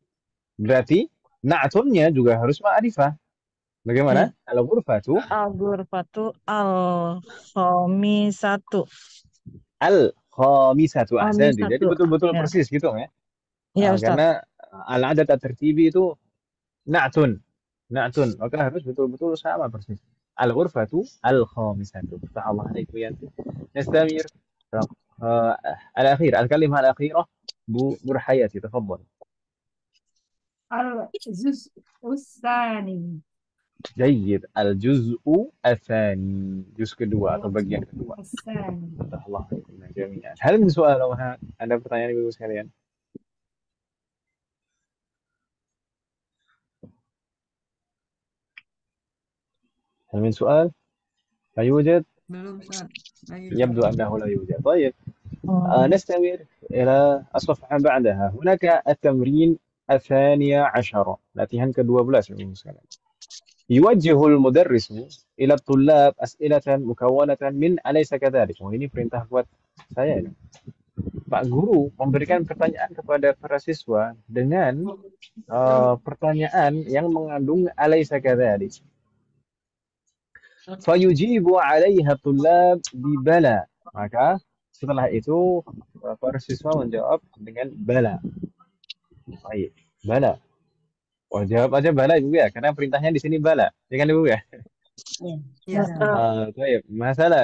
na'atunnya juga harus ma'rifah. Bagaimana? Al-ghurfatu al-khamisatu. Al-khamisatu. Ahsanti. Jadi Khamisatu. betul-betul Ya. persis gitu ya. Iya, Ustaz. Karena al-adad at-tartibi itu na'tun. Maka harus betul-betul sama persis. Al-ghurfatu al-khamisatu. Ta'allah alaikum ya. Nastamir. الأخير الكلمة الأخيرة بنور حياتي. تفضل. الجزء الثاني. جيد. الجزء الثاني. جزء kedua atau bagian kedua. الثاني. Allah jami'an. Hal min soal Anda pertanyaan Ibu sekalian? هل من سؤال؟ لا يوجد؟ belum, Ustaz. يبدو أنه لا يوجد. طيب نستمر إلى الصفحة بعدها. هناك التمرين 12. latihan ke-12 Ibu sekalian. يوجه المدرس إلى الطلاب أسئلة مكونة من أليس كذلك. Oh, ini perintah buat saya ini. Pak Guru memberikan pertanyaan kepada para siswa dengan pertanyaan yang mengandung alaysa kadzalik. Fayujibu 'alaiha thullab bibala. Maka setelah itu para siswa menjawab dengan bala. Baik, bala. Oh, jawab aja bala Ibu ya, karena perintahnya di sini bala. Ya kan Ibu ya? Ya. Baik, masalah.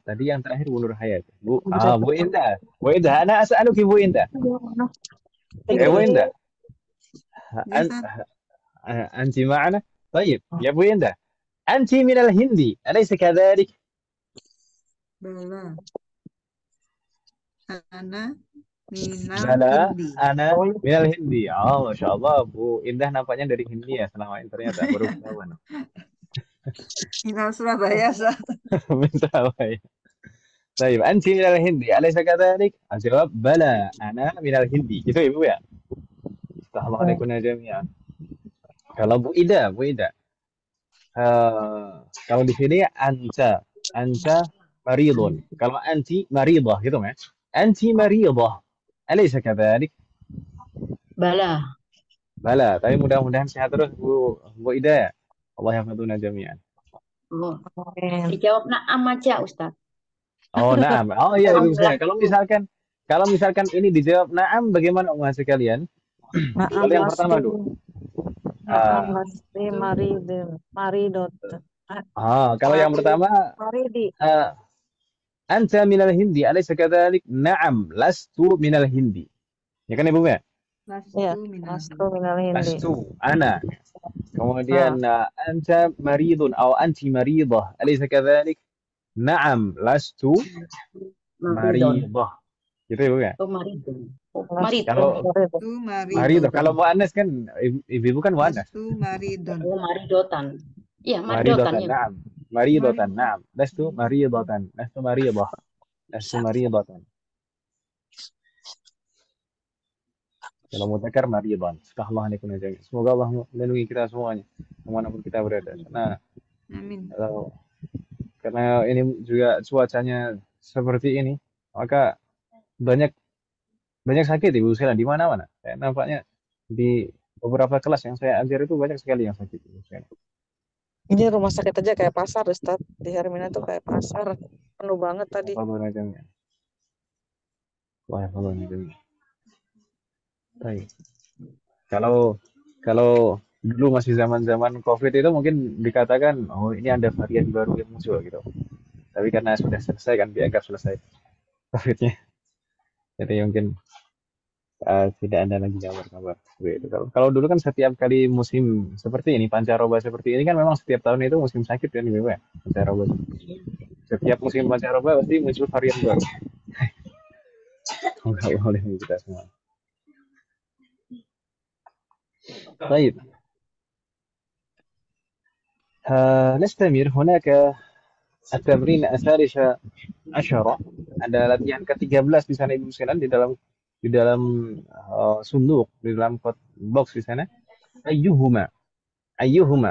Tadi yang terakhir Bu Nur Hayat. Bu Indah. Bu Indah, ana as'aluki Bu Indah. Bu Indah. Yes, أنت معنا؟ طيب يا أبو ينده، أنت من الهند أليس كذلك؟ Bala. Ana minal بلى hindi. أنا من الهند. ما شاء الله Bu Indah nampaknya dari Hindi ya selama ini ternyata baru ketahuan. Minal Surabaya, Ustaz. Minta apa ya? طيب أنت من الهند أليس كذلك؟ الجواب بلى أنا من الهند. Gitu ya Bu ya? Astaghfirullah alaikum jami'an. Kalau Bu Ida, kalau di sini anta maridun. Kalau anti maridah gitu ya. Anti maridah. Alaysa kadzalik? Bala. Bala, tapi mudah-mudahan sehat terus Bu Ida. Allah yahfadzuna jami'an. Oh, dijawab na'am aja, Ustaz. Oh, na'am. Oh iya Ibu saya. Kalau misalkan ini dijawab na'am, bagaimana umat sekalian? Kalau yang pertama dulu. Maridot. Kalau yang pertama Maridi. anta minal hindi alaysa kadzalik? Na'am, lastu minal hindi. Ya kan Ibu ya? Ya, Lastu minal Lastu minal hindi. Lastu ana. Kemudian anta maridun atau anti maridah alaysa kadzalik? Na'am, lastu Maridon. maridah. Gitu Ibu ya? Oh, maridon. Oh, Kalau maridon. Lastu maridah, maridon. kalau muannas kan ibu kan muannas. Lastu maridon. Oh, maridotan. Iya, Maridatan, maridotan ya. na'am. Maridatan, na'am. Lastu maridatan. Lastu maridah. Lastu maridatan. Kalau mutakar maridan. Astaghfirullah alaikum jami'an. Semoga Allah melindungi kita semuanya dimanapun kita berada. Amin. Karena ini juga cuacanya seperti ini, maka banyak sakit Ibu sekalian di mana-mana. Saya nampaknya di beberapa kelas yang saya ajar itu banyak sekali yang sakit Ibu sekalian. Ini rumah sakit aja kayak pasar, Ustaz. Di Hermina tuh kayak pasar. Penuh banget tadi. Wah, baik. Kalau dulu masih zaman-zaman COVID itu mungkin dikatakan, oh ini ada varian baru yang muncul gitu. Tapi karena sudah selesai kan, dianggap selesai COVID-nya. Jadi mungkin tidak ada lagi kabar-kabar seperti itu. Kalau dulu kan setiap kali musim seperti ini, pancaroba seperti ini kan memang setiap tahun itu musim sakit kan Ibu ya, pancaroba. Setiap musim pancaroba pasti muncul varian baru. Enggak boleh kita semua. طيب نستمر. هناك التمرين الثالث عشر. Ada latihan ke-13 di sana Ibu sekalian, di dalam sunduk, di dalam box di sana. Ayyuhuma.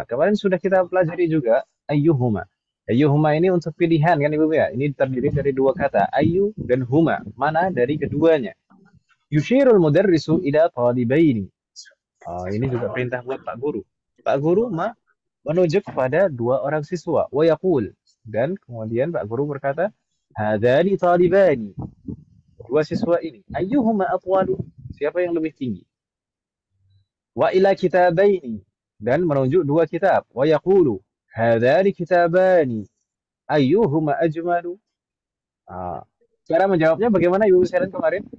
Kemarin sudah kita pelajari juga ayyuhuma. Ayyuhuma ini untuk pilihan kan Ibu ya. Ini terdiri dari dua kata, ayyu dan huma. Mana dari keduanya? Yushirul mudarrisu ila talibaini. Ini juga perintah buat Pak Guru. Pak Guru menunjuk kepada dua orang siswa. Wa yaqul. Dan kemudian Pak Guru berkata, hadani talibani. Dua siswa ini. Ayyuhuma atwalu. Siapa yang lebih tinggi? Wa ila kitabaini. Dan menunjuk dua kitab. Wa yaqulu. Hadani kitabani. Ayyuhuma ajmalu. Cara menjawabnya bagaimana Ibu sekalian kemarin?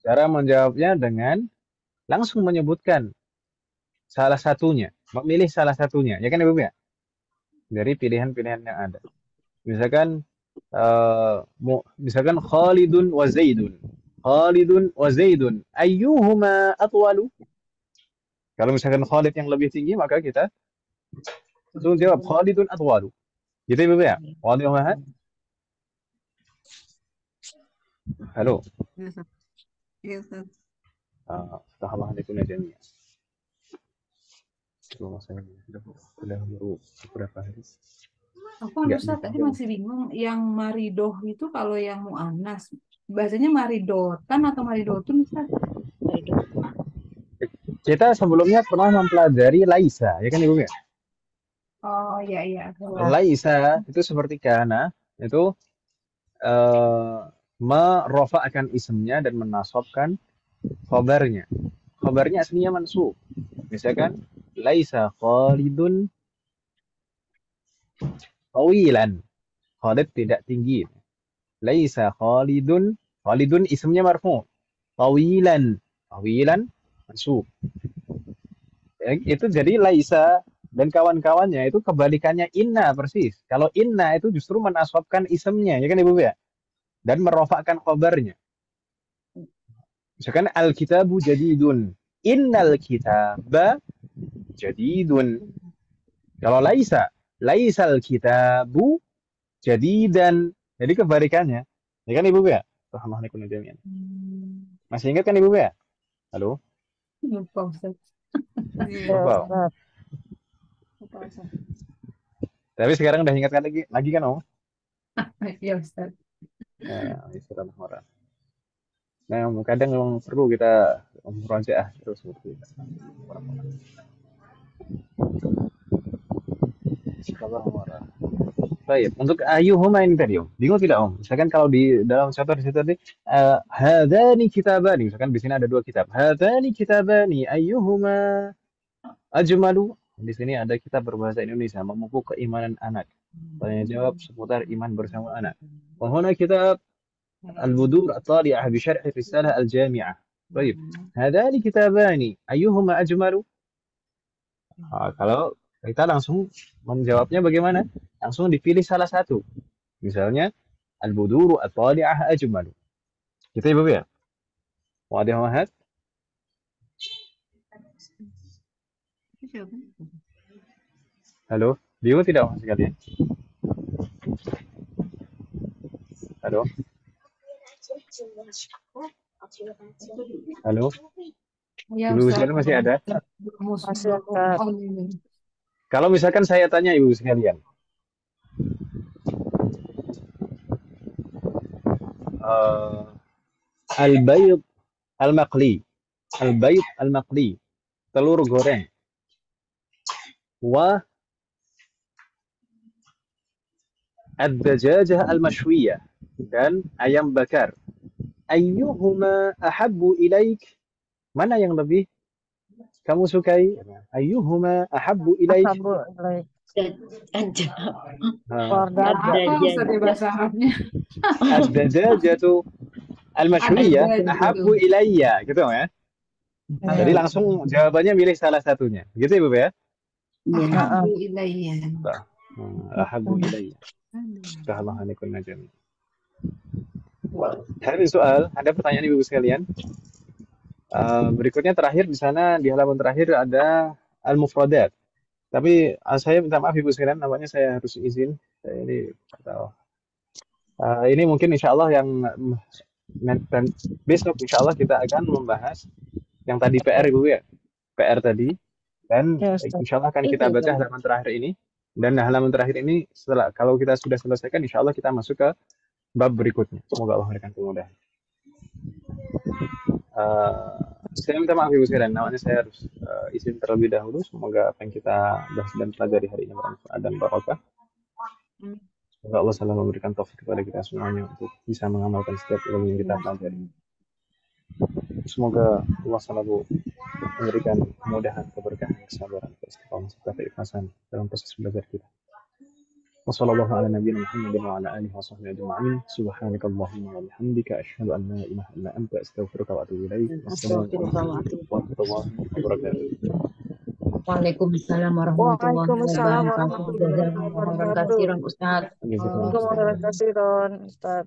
Cara menjawabnya dengan langsung menyebutkan salah satunya, memilih salah satunya, ya kan Ibu ya? Dari pilihan-pilihan yang ada. Misalkan Khalidun wa Zaidun. Khalidun wa Zaidun. Ayyuhuma atwalu? Kalau misalkan Khalid yang lebih tinggi, maka kita langsung jawab Khalidun atwalu. Gitu Ibu ya? Wadih Mahat? Halo. Yes, sir. Astaghfirullah alaikum jami'an. Sudah baru beberapa hari. Apa Nggak Ustaz bisa tadi jawab. masih bingung. Yang maridoh itu kalau yang mu'annas. Bahasanya maridotan atau maridotun Ustaz? Marido. Kita sebelumnya pernah mempelajari laisa, ya kan Ibu ya? Oh iya iya. Ya. Laisa itu seperti kana, itu eh, merofakkan isimnya dan menasabkan khobarnya. Khobarnya aslinya mansub. Misalkan laisa Khalidun tawilan. Khalid tidak tinggi. Laisa Khalidun, Khalidun isimnya marfu. Tawilan, tawilan mansub. Itu jadi laisa dan kawan-kawannya itu kebalikannya inna persis. Kalau inna itu justru menasabkan isimnya, ya kan Ibu ya? Dan merofakkan khobarnya. Misalkan al-kitabu jadidun. Innal kitaba jadidun. Kalau laisa, laisal kitabu jadidan. Jadi kebalikannya. Ya kan Ibu ya? Rahmanakumullah jami'an. Masih ingat kan Ibu ya? Halo? Lupa Ustaz. Ya, Lupa. Ustaz. Lupa Ustaz. Tapi sekarang udah ingat kan lagi kan Om? Iya Ustaz. Istirahat. Nah, kadang memang perlu kita merajaah terus seperti itu. Bismillahirrahmanirrahim. Baik, untuk ayyuhuma ini tadi Om. Bingung tidak Om? Misalkan kalau di dalam contoh di situ tadi hadani kitabani, misalkan di sini ada dua kitab. Hadani kitabani ayyuhuma ajmalu. Di sini ada kitab berbahasa Indonesia memupuk keimanan anak. Tanya jawab seputar iman bersama anak. Wahuna kitab البذور الطالعة بشرح الرسالة الجامعة. طيب هذان كتابان أيهما أجمل؟ Kalau kita langsung menjawabnya bagaimana? Langsung dipilih salah satu. Misalnya Al-Buduru At-Tali'ah Ajmalu. Gitu ya, Bapak ya? Wadih Mahat? Halo? Bingung tidak Mas sekalian? Halo? Halo? Ya Ibu Ustaz. sekalian masih ada? Masih, Ustaz. Oh, iya. Kalau misalkan saya tanya Ibu sekalian, al-bayd al-maqli, al-bayd al-maqli, telur goreng, wa ad-dajajah al-mashwiyah, dan ayam bakar. Ayyuhuma ahabbu ilaik? Mana yang lebih kamu sukai? Ayyuhuma ahabbu ilaik? Asabu ilaik. Aja. Wardaja. Apa Ustaz di bahasa Arabnya? Ad-dajajatu al-mashwiyah Ad-dajajatu. ahabbu ilayya, gitu ya. Jadi Ya. langsung jawabannya milih salah satunya. Gitu Ibu ya? Ahabbu ilayya. Ahabbu ilayya. Astaghfirullah alaikum najami. Hari soal, ada pertanyaan Ibu sekalian. Berikutnya terakhir di sana di halaman terakhir ada al-mufradat. Tapi saya minta maaf Ibu sekalian, nampaknya saya harus izin. Saya ini ini mungkin insya Allah yang dan besok insya Allah kita akan membahas yang tadi PR Ibu ya, PR tadi, dan Ya, Ustaz. insya Allah akan kita baca halaman terakhir ini. Dan halaman terakhir ini setelah kalau kita sudah selesaikan, insya Allah kita masuk ke bab berikutnya. Semoga Allah memberikan kemudahan. Saya minta maaf Ibu sekalian, namanya saya harus izin terlebih dahulu. Semoga apa yang kita bahas dan pelajari hari ini bermanfaat dan barokah. Semoga Allah selalu memberikan taufik kepada kita semuanya untuk bisa mengamalkan setiap ilmu yang kita pelajari. Semoga Allah selalu memberikan kemudahan, keberkahan, kesabaran, keistiqamah, serta keikhlasan dalam proses belajar kita. Wassallallahu ala nabiyina Muhammadin wa ala alihi wa sahbihi ajma'in. Subhanakallahumma wa bihamdika asyhadu an la ilaha illa anta astaghfiruka wa atubu ilaik. Wassalamualaikum warahmatullahi wabarakatuh. Waalaikumsalam warahmatullahi Waalaikumsalam wabarakatuh. warahmatullahi wabarakatuh. Jazakumullah khairan Ustaz. Waalaikumsalam warahmatullahi wabarakatuh, Ustaz.